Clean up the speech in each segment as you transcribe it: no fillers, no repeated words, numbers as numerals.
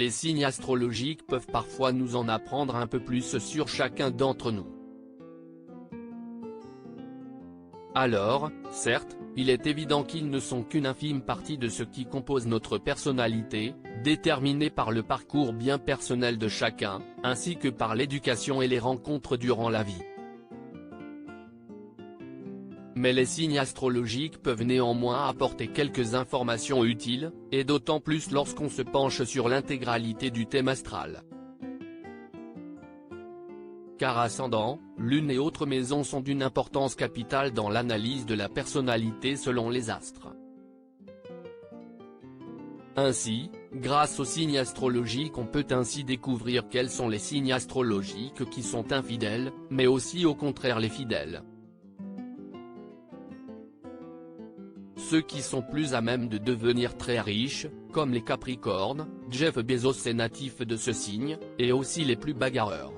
les signes astrologiques peuvent parfois nous en apprendre un peu plus sur chacun d'entre nous. Alors, certes, il est évident qu'ils ne sont qu'une infime partie de ce qui compose notre personnalité, déterminée par le parcours bien personnel de chacun, ainsi que par l'éducation et les rencontres durant la vie. Mais les signes astrologiques peuvent néanmoins apporter quelques informations utiles, et d'autant plus lorsqu'on se penche sur l'intégralité du thème astral. Car ascendant, lune et autres maisons sont d'une importance capitale dans l'analyse de la personnalité selon les astres. Ainsi, grâce aux signes astrologiques on peut ainsi découvrir quels sont les signes astrologiques qui sont infidèles, mais aussi au contraire les fidèles. Ceux qui sont plus à même de devenir très riches, comme les Capricornes, Jeff Bezos est natif de ce signe, et aussi les plus bagarreurs.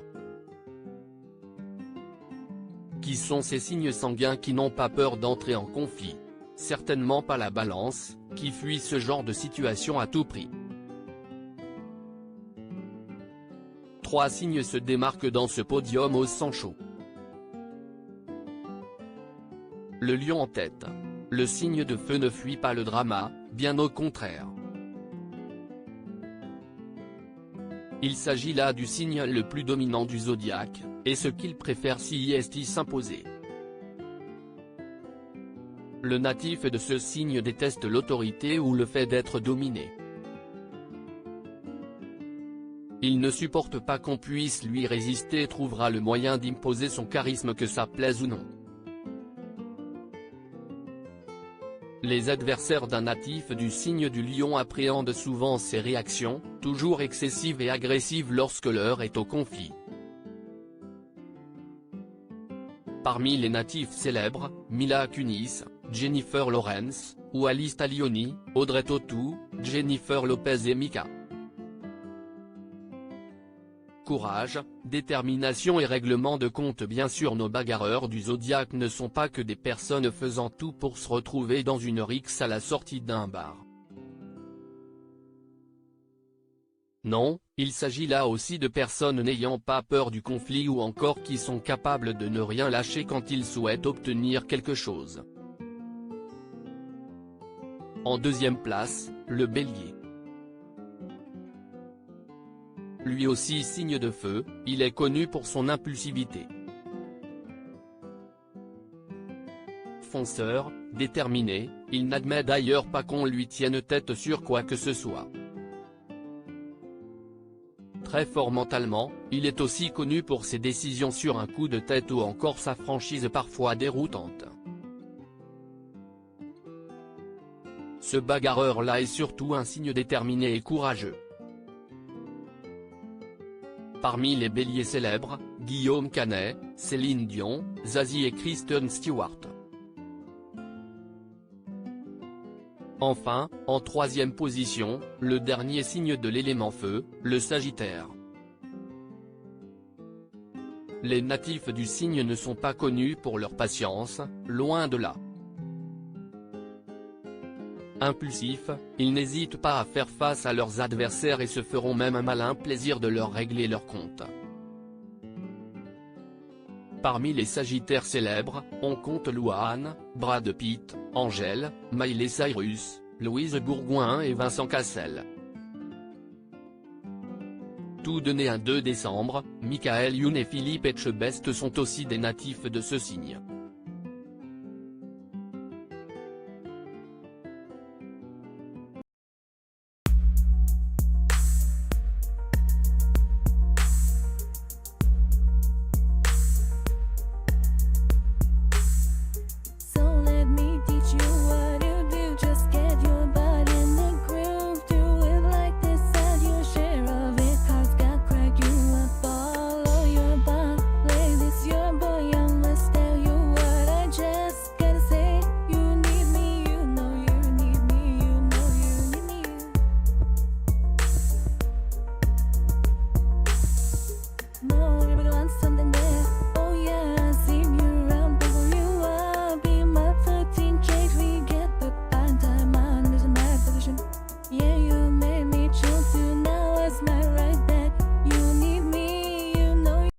Qui sont ces signes sanguins qui n'ont pas peur d'entrer en conflit? Certainement pas la Balance, qui fuit ce genre de situation à tout prix. 3 signes se démarquent dans ce podium au sang chaud. Le Lion en tête. Le signe de feu ne fuit pas le drama, bien au contraire. Il s'agit là du signe le plus dominant du zodiaque, et ce qu'il préfère s'y est s'imposer. Le natif de ce signe déteste l'autorité ou le fait d'être dominé. Il ne supporte pas qu'on puisse lui résister et trouvera le moyen d'imposer son charisme que ça plaise ou non. Les adversaires d'un natif du signe du Lion appréhendent souvent ses réactions, toujours excessives et agressives lorsque l'heure est au conflit. Parmi les natifs célèbres, Mila Kunis, Jennifer Lawrence, ou Alice Talioni, Audrey Tautou, Jennifer Lopez et Mika. Courage, détermination et règlement de compte. Bien sûr, nos bagarreurs du zodiaque ne sont pas que des personnes faisant tout pour se retrouver dans une rixe à la sortie d'un bar. Non, il s'agit là aussi de personnes n'ayant pas peur du conflit ou encore qui sont capables de ne rien lâcher quand ils souhaitent obtenir quelque chose. En deuxième place, le Bélier. Lui aussi signe de feu, il est connu pour son impulsivité. Fonceur, déterminé, il n'admet d'ailleurs pas qu'on lui tienne tête sur quoi que ce soit. Très fort mentalement, il est aussi connu pour ses décisions sur un coup de tête ou encore sa franchise parfois déroutante. Ce bagarreur-là est surtout un signe déterminé et courageux. Parmi les béliers célèbres, Guillaume Canet, Céline Dion, Zazie et Kristen Stewart. Enfin, en troisième position, le dernier signe de l'élément feu, le Sagittaire. Les natifs du signe ne sont pas connus pour leur patience, loin de là. Impulsifs, ils n'hésitent pas à faire face à leurs adversaires et se feront même un malin plaisir de leur régler leur compte. Parmi les Sagittaires célèbres, on compte Louane, Brad Pitt, Angèle, Miley Cyrus, Louise Bourgoin et Vincent Cassel. Tous deux nés un 2 décembre, Michael Youn et Philippe Etchebest sont aussi des natifs de ce signe.